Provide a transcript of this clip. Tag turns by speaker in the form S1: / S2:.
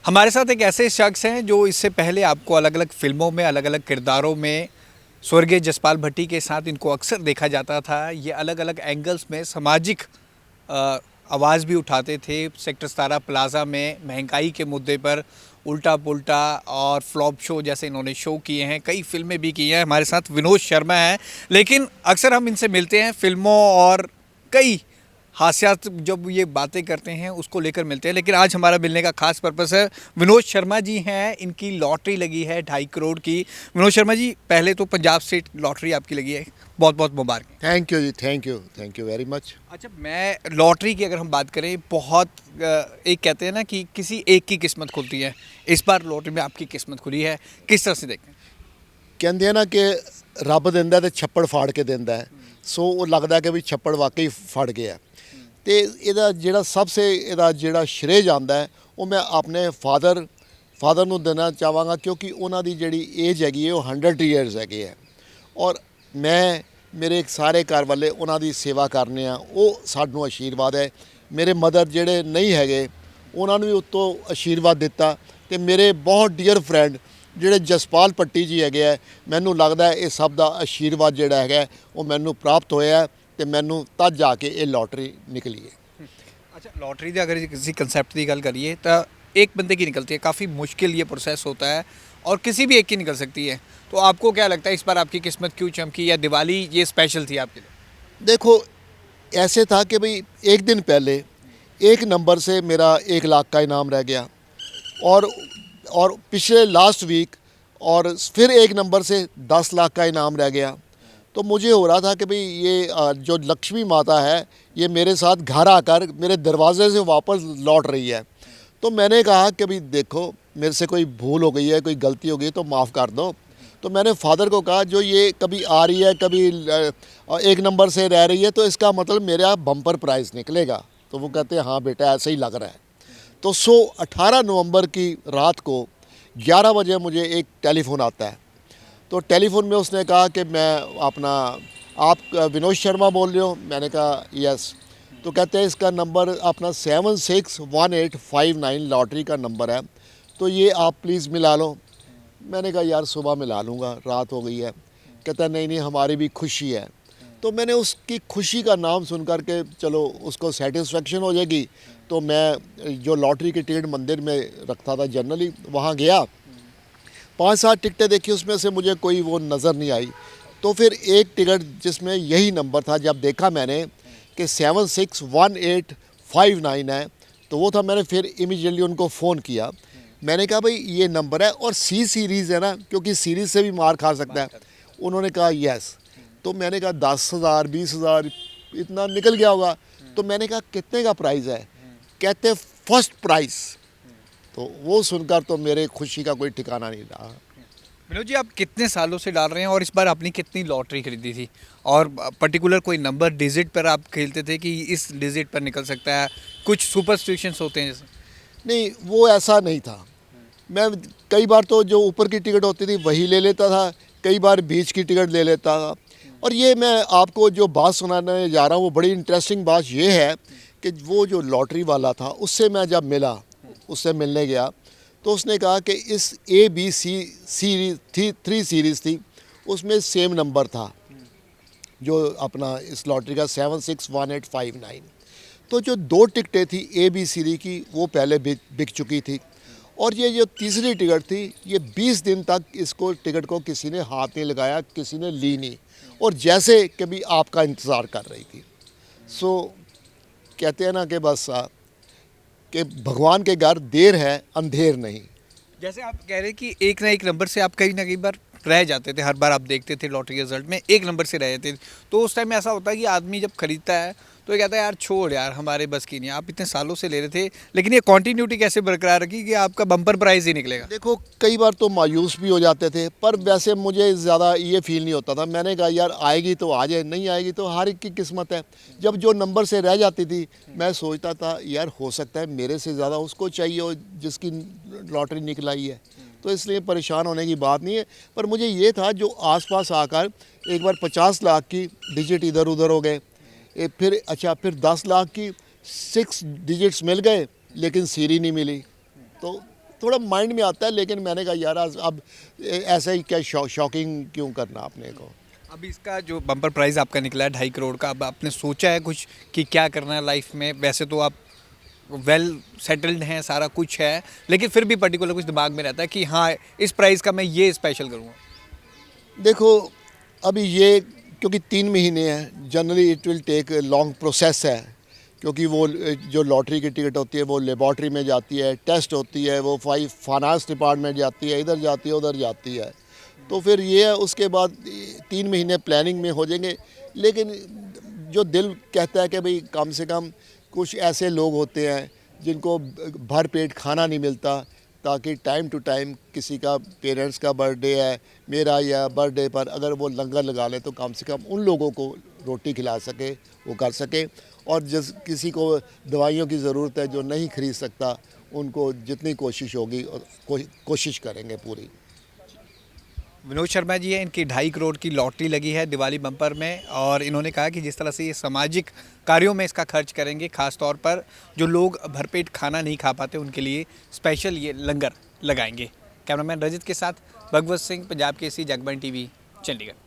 S1: हमारे साथ एक ऐसे शख्स हैं जो इससे पहले आपको अलग अलग फिल्मों में अलग अलग किरदारों में स्वर्गीय जसपाल भट्टी के साथ इनको अक्सर देखा जाता था। ये अलग अलग एंगल्स में सामाजिक आवाज़ भी उठाते थे। सेक्टर 17 प्लाज़ा में महंगाई के मुद्दे पर उल्टा पुल्टा और फ्लॉप शो जैसे इन्होंने शो किए हैं, कई फिल्में भी की हैं। हमारे साथ विनोद शर्मा हैं, लेकिन अक्सर हम इनसे मिलते हैं फिल्मों और कई हास्यात जब ये बातें करते हैं उसको लेकर मिलते हैं। लेकिन आज हमारा मिलने का खास पर्पस है, विनोद शर्मा जी हैं, इनकी लॉटरी लगी है 2.5 करोड़ की। विनोद शर्मा जी, पहले तो पंजाब स्टेट लॉटरी आपकी लगी है, बहुत बहुत मुबारक।
S2: थैंक यू जी, थैंक यू वेरी मच।
S1: अच्छा, मैं लॉटरी की अगर हम बात करें, बहुत एक कहते हैं ना कि किसी एक की किस्मत खुलती है, इस बार लॉटरी में आपकी किस्मत खुली है, किस तरह से देखते हैं?
S2: ਕਹਿੰਦੇ ਆ ਨਾ ਕਿ ਰੱਬ ਦਿੰਦਾ ਤੇ ਛੱਪੜ ਫਾੜ ਕੇ ਦਿੰਦਾ ਹੈ। ਸੋ ਉਹ ਲੱਗਦਾ ਕਿ ਵੀ ਛੱਪੜ ਵਾਕਈ ਫੜ ਗਿਆ ਤੇ ਇਹਦਾ ਜਿਹੜਾ ਸਭ ਸੇ ਇਹਦਾ ਜਿਹੜਾ ਸ਼੍ਰੇ ਜਾਂਦਾ ਹੈ ਉਹ ਮੈਂ ਆਪਣੇ ਫਾਦਰ ਨੂੰ ਦੇਣਾ ਚਾਹਾਂਗਾ, ਕਿਉਂਕਿ ਉਹਨਾਂ ਦੀ ਜਿਹੜੀ ਏਜ ਹੈਗੀ ਹੈ ਉਹ 100 ਈਅਰਸ ਹੈਗੇ ਹੈ ਔਰ ਮੈਂ ਮੇਰੇ ਸਾਰੇ ਘਰ ਵਾਲੇ ਉਹਨਾਂ ਦੀ ਸੇਵਾ ਕਰਨੇ ਆ, ਉਹ ਸਾਨੂੰ ਆਸ਼ੀਰਵਾਦ ਹੈ। ਮੇਰੇ ਮਦਰ ਜਿਹੜੇ ਨਹੀਂ ਹੈਗੇ ਉਹਨਾਂ ਨੂੰ ਵੀ ਉੱਤੋਂ ਆਸ਼ੀਰਵਾਦ ਦਿੱਤਾ ਤੇ ਮੇਰੇ ਬਹੁਤ ਡੀਅਰ ਫਰੈਂਡ ਜਿਹੜੇ ਜਸਪਾਲ ਭੱਟੀ ਜੀ ਹੈਗੇ ਆ, ਮੈਨੂੰ ਲੱਗਦਾ ਇਹ ਸਭ ਦਾ ਆਸ਼ੀਰਵਾਦ ਜਿਹੜਾ ਹੈਗਾ ਉਹ ਮੈਨੂੰ ਪ੍ਰਾप्त ਹੋਇਆ ਤੇ ਮੈਨੂੰ ਤਦ ਜਾ ਕੇ ਇਹ ਲੋਟਰੀ ਨਿਕਲੀ ਹੈ।
S1: अच्छा, लॉटरी की अगर किसी कंसेप्ट की गल करिए तो एक बंदे की निकलती है, काफ़ी मुश्किल ये प्रोसेस होता है और किसी भी एक की निकल सकती है। तो आपको क्या लगता है इस बार आपकी किस्मत क्यों चमकी, या दिवाली ये स्पेशल थी आपके लिए?
S2: देखो, ऐसे था कि भाई एक दिन पहले एक नंबर से मेरा 1 लाख का इनाम रह गया और पिछले लास्ट वीक और फिर एक नंबर से 10 लाख का इनाम रह गया। तो मुझे हो रहा था कि भाई ये जो लक्ष्मी माता है ये मेरे साथ घर आकर मेरे दरवाजे से वापस लौट रही है। तो मैंने कहा कि भाई देखो, मेरे से कोई भूल हो गई है, कोई गलती हो गई तो माफ़ कर दो। तो मैंने फादर को कहा जो ये कभी आ रही है कभी एक नंबर से रह रही है तो इसका मतलब मेरा बम्पर प्राइज़ निकलेगा। तो वो कहते हैं हाँ बेटा ऐसे ही लग रहा है। तो 18 नवंबर की रात को 11 बजे मुझे एक टेलीफ़ोन आता है। तो टेलीफ़ोन में उसने कहा कि मैं अपना आप विनोद शर्मा बोल रहे हो? मैंने कहा यस। तो कहते हैं इसका नंबर अपना 761859 लॉटरी का नंबर है, तो ये आप प्लीज़ मिला लो। मैंने कहा यार सुबह मिला लूँगा, रात हो गई है। कहता नहीं नहीं, हमारी भी खुशी है। तो मैंने उसकी खुशी का नाम सुन कर के चलो उसको सेटिस्फेक्शन हो जाएगी, तो मैं जो लॉटरी की टिकट मंदिर में रखता था जनरली वहाँ गया, 5-7 टिकटें देखी, उसमें से मुझे कोई वो नज़र नहीं आई। तो फिर एक टिकट जिसमें यही नंबर था, जब देखा मैंने कि 761859 है, तो वो था। मैंने फिर इमीडिएटली उनको फ़ोन किया। मैंने कहा भाई ये नंबर है और सी सीरीज़ है ना, क्योंकि सीरीज़ से भी मार खा सकता है। उन्होंने कहा यस। तो मैंने कहा 10,000 20,000 इतना निकल गया होगा। तो मैंने कहा कितने का प्राइज़ है? कहते फर्स्ट प्राइज़। तो वो सुनकर तो मेरे खुशी का कोई ठिकाना नहीं रहा।
S1: विनोद जी, आप कितने सालों से डाल रहे हैं और इस बार आपने कितनी लॉटरी खरीदी थी? और पर्टिकुलर कोई नंबर डिजिट पर आप खेलते थे कि इस डिजिट पर निकल सकता है? कुछ सुपरस्टिशंस होते हैं जैसे?
S2: नहीं, वो ऐसा नहीं था। मैं कई बार तो जो ऊपर की टिकट होती थी वही ले लेता था, कई बार बीच की टिकट ले लेता था। और ये मैं आपको जो बात सुनाने जा रहा हूँ वो बड़ी इंटरेस्टिंग बात ये है कि वो जो लॉटरी वाला था उससे मैं जब मिला, उससे मिलने गया, तो उसने कहा कि इस ABC सीरीज़ थी, 3 सीरीज़ थी, उसमें सेम नंबर था जो अपना इस लॉटरी का 761859। तो जो 2 टिकटें थी ABCD की वो पहले बिक चुकी थी, और ये जो तीसरी टिकट थी ये 20 दिन तक इसको टिकट को किसी ने हाथ नहीं लगाया, किसी ने ली नहीं, और जैसे कभी आपका इंतज़ार कर रही थी। सो कहते हैं ना कि बस कि भगवान के घर देर है अंधेर नहीं।
S1: जैसे आप कह रहे हैं कि एक ना एक नंबर से आप कहीं ना कहीं बार रह जाते थे, हर बार आप देखते थे लॉटरी के रिजल्ट में एक नंबर से रह जाते थे, तो उस टाइम ऐसा होता है कि आदमी जब खरीदता है तो ये कहता है यार छोड़ यार, हमारे बस की नहीं। आप इतने सालों से ले रहे थे, लेकिन ये कंटिन्यूटी कैसे बरकरार रखी कि आपका बम्पर प्राइज़ ही निकलेगा?
S2: देखो, कई बार तो मायूस भी हो जाते थे, पर वैसे मुझे ज़्यादा ये फील नहीं होता था। मैंने कहा यार आएगी तो आ जाए, नहीं आएगी तो हर एक की किस्मत है। जब जो नंबर से रह जाती थी मैं सोचता था यार हो सकता है मेरे से ज़्यादा उसको चाहिए हो जिसकी लॉटरी निकल आई है, तो इसलिए परेशान होने की बात नहीं है। पर मुझे ये था जो आसपास आकर एक बार 50 लाख की डिजिट इधर उधर हो गए, फिर 10 लाख की 6 डिजिट्स मिल गए लेकिन सीरी नहीं मिली। तो थोड़ा माइंड में आता है, लेकिन मैंने कहा यार अब ऐसा ही क्या शॉकिंग क्यों करना अपने को।
S1: अब इसका जो बम्पर प्राइस आपका निकला है 2.5 करोड़ का, अब आपने सोचा है कुछ कि क्या करना है लाइफ में? वैसे तो आप वेल सेटल्ड हैं, सारा कुछ है, लेकिन फिर भी पर्टिकुलर कुछ दिमाग में रहता है कि हाँ इस प्राइस का मैं ये स्पेशल करूँगा।
S2: देखो अभी ये क्योंकि 3 महीने हैं, generally it will take long process है, क्योंकि वो जो लॉटरी की टिकट होती है वो लेबॉर्ट्री में जाती है, टेस्ट होती है, वो फाइनेंस डिपार्टमेंट जाती है, इधर जाती है उधर जाती है, तो फिर ये है उसके बाद 3 महीने प्लानिंग में हो जाएंगे। लेकिन जो दिल कहता है कि भाई कम से कम कुछ ऐसे लोग होते हैं जिनको भर पेट खाना नहीं मिलता, ताकि टाइम टू टाइम किसी का पेरेंट्स का बर्थडे है, मेरा या बर्थडे पर अगर वो लंगर लगा ले तो कम से कम उन लोगों को रोटी खिला सके, वो कर सके। और जिस किसी को दवाइयों की ज़रूरत है जो नहीं खरीद सकता, उनको जितनी कोशिश होगी कोशिश करेंगे पूरी।
S1: विनोद शर्मा जी हैं, इनकी 2.5 करोड़ की लॉटरी लगी है दिवाली बम्पर में, और इन्होंने कहा कि जिस तरह से ये सामाजिक कार्यों में इसका खर्च करेंगे, खास तौर पर जो लोग भरपेट खाना नहीं खा पाते उनके लिए स्पेशल ये लंगर लगाएंगे। कैमरामैन रजित के साथ भगवत सिंह, पंजाब केसरी, जगबानी टीवी, चंडीगढ़।